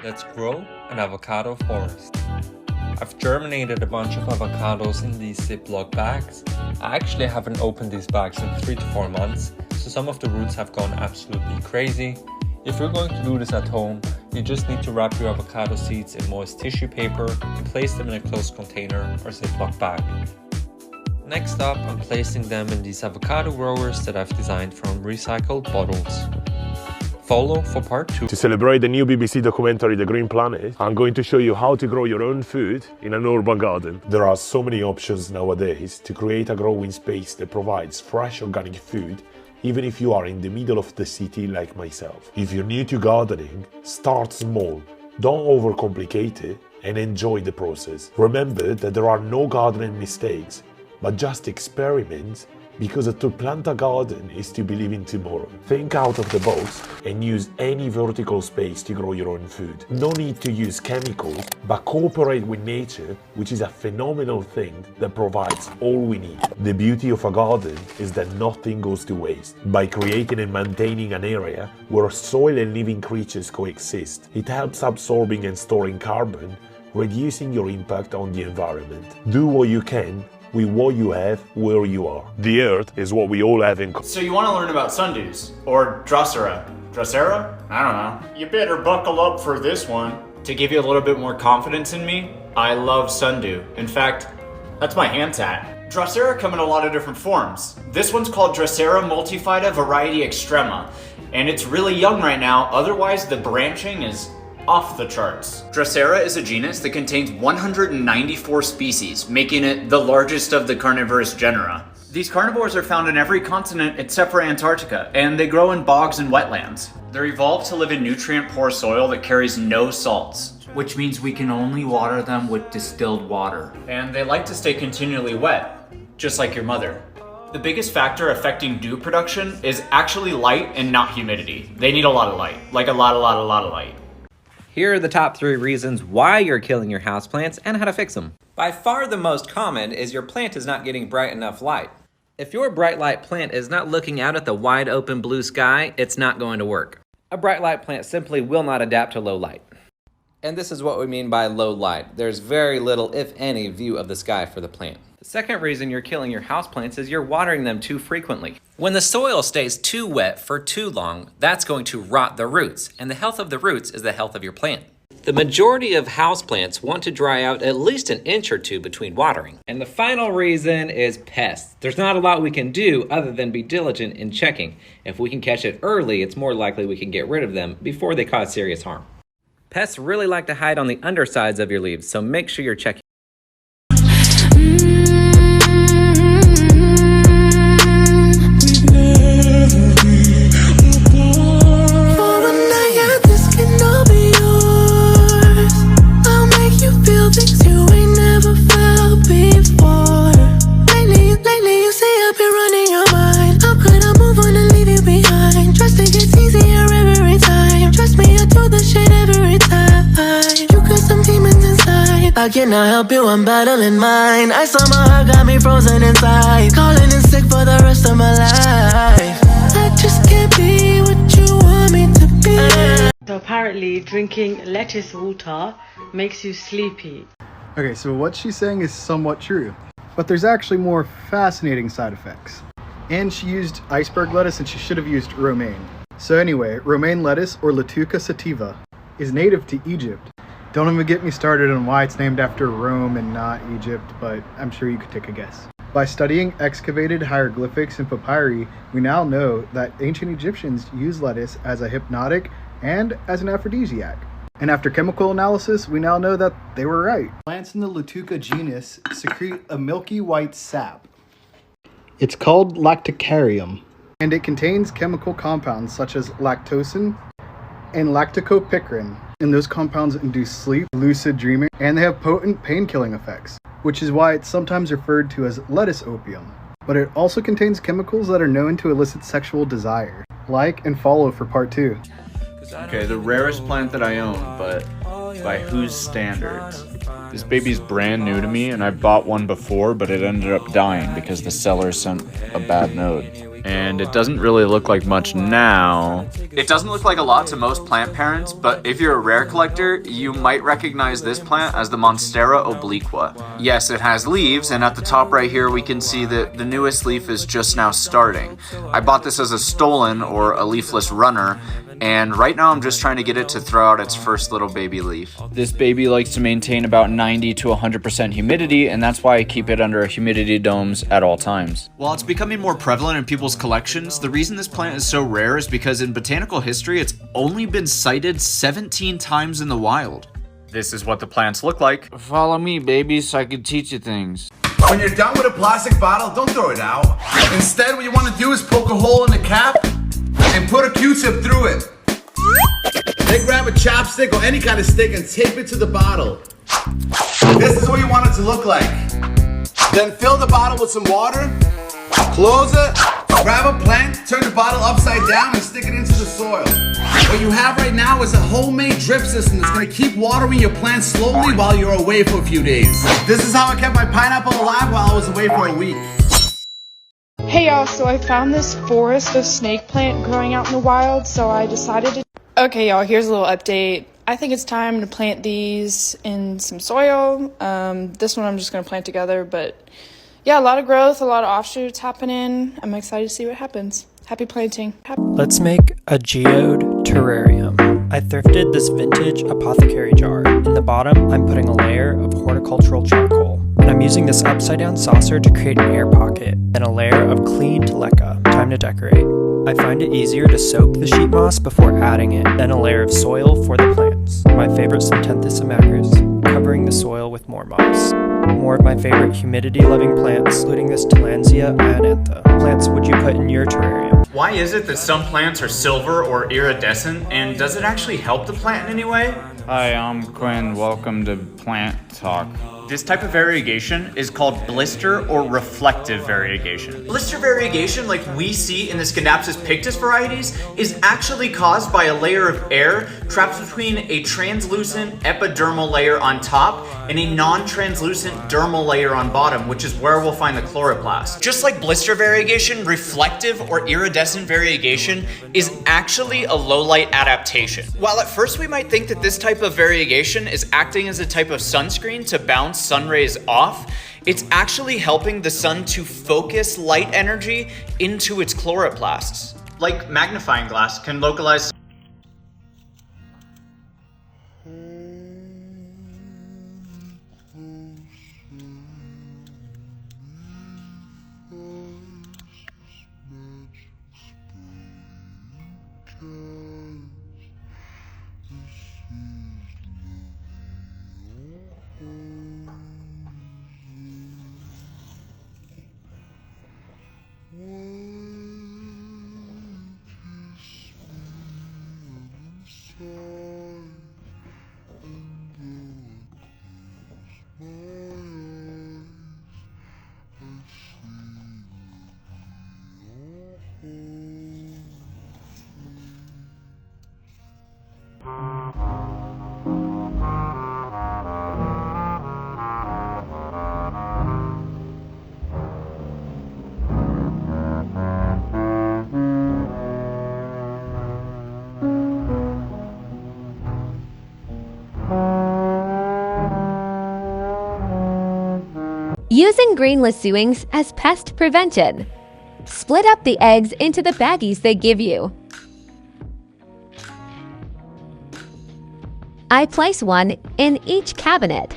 Let's grow an avocado forest. I've germinated a bunch of avocados in these Ziploc bags. I actually haven't opened these bags in 3 to 4 months, so some of the roots have gone absolutely crazy. If you're going to do this at home, you just need to wrap your avocado seeds in moist tissue paper and place them in a closed container or Ziploc bag. Next up, I'm placing them in these avocado growers that I've designed from recycled bottles. Follow for part 2. To celebrate the new BBC documentary The Green Planet, I'm going to show you how to grow your own food in an urban garden. There are so many options nowadays to create a growing space that provides fresh organic food, even if you are in the middle of the city like myself. If you're new to gardening, start small. Don't overcomplicate it and enjoy the process. Remember that there are no gardening mistakes, but just experiments, because to plant a garden is to believe in tomorrow. Think out of the box and use any vertical space to grow your own food. No need to use chemicals, but cooperate with nature, which is a phenomenal thing that provides all we need. The beauty of a garden is that nothing goes to waste. By creating and maintaining an area where soil and living creatures coexist, it helps absorbing and storing carbon, reducing your impact on the environment. Do what you can with what you have where you are. The earth is what we all have in common. So you want to learn about sundews, or Drosera? Drosera? I don't know. You better buckle up for this one. To give you a little bit more confidence in me, I love sundew. In fact, that's my hand tat. Drosera come in a lot of different forms. This one's called Drosera multifida variety extrema, and it's really young right now, otherwise the branching is off the charts. Drosera is a genus that contains 194 species, making it the largest of the carnivorous genera. These carnivores are found in every continent except for Antarctica, and they grow in bogs and wetlands. They're evolved to live in nutrient-poor soil that carries no salts, which means we can only water them with distilled water. And they like to stay continually wet, just like your mother. The biggest factor affecting dew production is actually light and not humidity. They need a lot of light, like a lot of light. Here are the top 3 reasons why you're killing your houseplants and how to fix them. By far the most common is your plant is not getting bright enough light. If your bright light plant is not looking out at the wide open blue sky, it's not going to work. A bright light plant simply will not adapt to low light. And this is what we mean by low light. There's very little, if any, view of the sky for the plant. The second reason you're killing your houseplants is you're watering them too frequently. When the soil stays too wet for too long, that's going to rot the roots, and the health of the roots is the health of your plant. The majority of houseplants want to dry out at least an inch or 2 between watering. And the final reason is pests. There's not a lot we can do other than be diligent in checking. If we can catch it early, it's more likely we can get rid of them before they cause serious harm. Pests really like to hide on the undersides of your leaves, so make sure you're checking. I cannot help you, I'm battling mine. I saw my heart got me frozen inside, calling in sick for the rest of my life. I just can't be what you want me to be. So apparently drinking lettuce water makes you sleepy. Okay, so what she's saying is somewhat true, but there's actually more fascinating side effects. And she used iceberg lettuce and she should have used romaine. So anyway, romaine lettuce, or Latuca sativa, is native to Egypt. Don't even get me started on why it's named after Rome and not Egypt, but I'm sure you could take a guess. By studying excavated hieroglyphics and papyri, we now know that ancient Egyptians used lettuce as a hypnotic and as an aphrodisiac. And after chemical analysis, we now know that they were right. Plants in the Latuca genus secrete a milky white sap. It's called lacticarium, and it contains chemical compounds such as lactosin and lactocopicrin. And those compounds induce sleep, lucid dreaming, and they have potent pain-killing effects, which is why it's sometimes referred to as lettuce opium. But it also contains chemicals that are known to elicit sexual desire. Like and follow for part 2. Okay, the rarest plant that I own, but by whose standards? This baby's brand new to me, and I bought one before, but it ended up dying because the seller sent a bad note. And it doesn't really look like much now. It doesn't look like a lot to most plant parents, but if you're a rare collector, you might recognize this plant as the Monstera obliqua. Yes, it has leaves, and at the top right here we can see that the newest leaf is just now starting. I bought this as a stolen or a leafless runner, and right now I'm just trying to get it to throw out its first little baby leaf. This baby likes to maintain about 90 to 100% humidity, and that's why I keep it under humidity domes at all times. While it's becoming more prevalent in people's collections, the reason this plant is so rare is because in botanical history it's only been cited 17 times in the wild. This is what the plants look like. Follow me, baby, so I can teach you things. When you're done with a plastic bottle, don't throw it out. Instead, what you want to do is poke a hole in the cap and put a Q-tip through it. Then grab a chopstick or any kind of stick and tape it to the bottle. This is what you want it to look like. Then fill the bottle with some water, close it, grab a plant, turn the bottle upside down and stick it into the soil. What you have right now is a homemade drip system that's going to keep watering your plants slowly while you're away for a few days. This is how I kept my pineapple alive while I was away for a week. Hey y'all, so I found this forest of snake plant growing out in the wild, so I decided to... Okay y'all, here's a little update. I think it's time to plant these in some soil. This one I'm just going to plant together, but yeah, a lot of growth, a lot of offshoots happening. I'm excited to see what happens. Happy planting. Let's make a geode terrarium. I thrifted this vintage apothecary jar. In the bottom, I'm putting a layer of horticultural charcoal. And I'm using this upside down saucer to create an air pocket, then a layer of cleaned leca. Time to decorate. I find it easier to soak the sheet moss before adding it, then a layer of soil for the plants. My favorite Synthenthus amagris, covering the soil with more moss. More of my favorite humidity-loving plants, including this Tillandsia ianantha. Plants would you put in your terrarium? Why is it that some plants are silver or iridescent, and does it actually help the plant in any way? Hi, I'm Quinn. Welcome to Planttok. This type of variegation is called blister or reflective variegation. Blister variegation, like we see in the Scindapsus pictus varieties, is actually caused by a layer of air trapped between a translucent epidermal layer on top and a non-translucent dermal layer on bottom, which is where we'll find the chloroplast. Just like blister variegation, reflective or iridescent variegation is actually a low-light adaptation. While at first we might think that this type of variegation is acting as a type of sunscreen to bounce sun rays off, it's actually helping the sun to focus light energy into its chloroplasts. Like magnifying glass can localize Using green lasewings as pest prevention. Split up the eggs into the baggies they give you. I place one in each cabinet.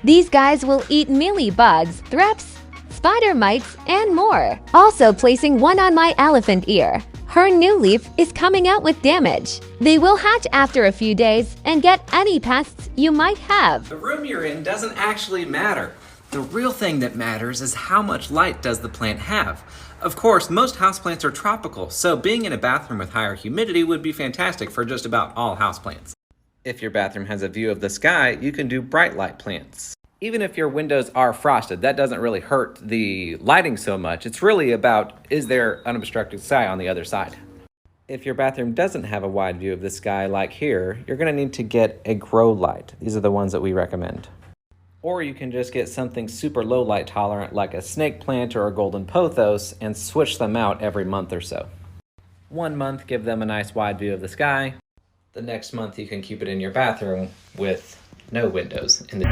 These guys will eat mealy bugs, thrips, spider mites, and more. Also placing one on my elephant ear. Her new leaf is coming out with damage. They will hatch after a few days and get any pests you might have. The room you're in doesn't actually matter. The real thing that matters is how much light does the plant have. Of course, most houseplants are tropical, so being in a bathroom with higher humidity would be fantastic for just about all houseplants. If your bathroom has a view of the sky, you can do bright light plants. Even if your windows are frosted, that doesn't really hurt the lighting so much. It's really about, is there unobstructed sky on the other side? If your bathroom doesn't have a wide view of the sky like here, you're going to need to get a grow light. These are the ones that we recommend. Or you can just get something super low light tolerant like a snake plant or a golden pothos and switch them out every month or so. 1 month, give them a nice wide view of the sky. The next month you can keep it in your bathroom with no windows in the...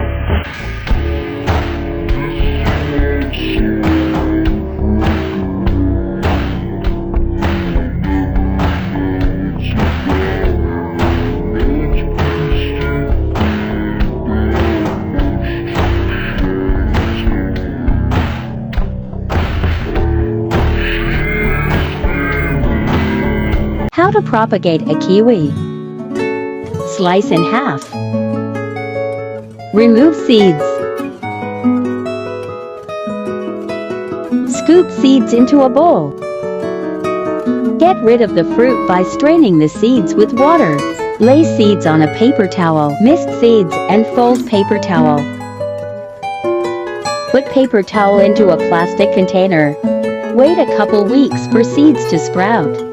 How to propagate a kiwi. Slice in half. Remove seeds. Scoop seeds into a bowl. Get rid of the fruit by straining the seeds with water. Lay seeds on a paper towel, mist seeds, and fold paper towel. Put paper towel into a plastic container. Wait a couple weeks for seeds to sprout.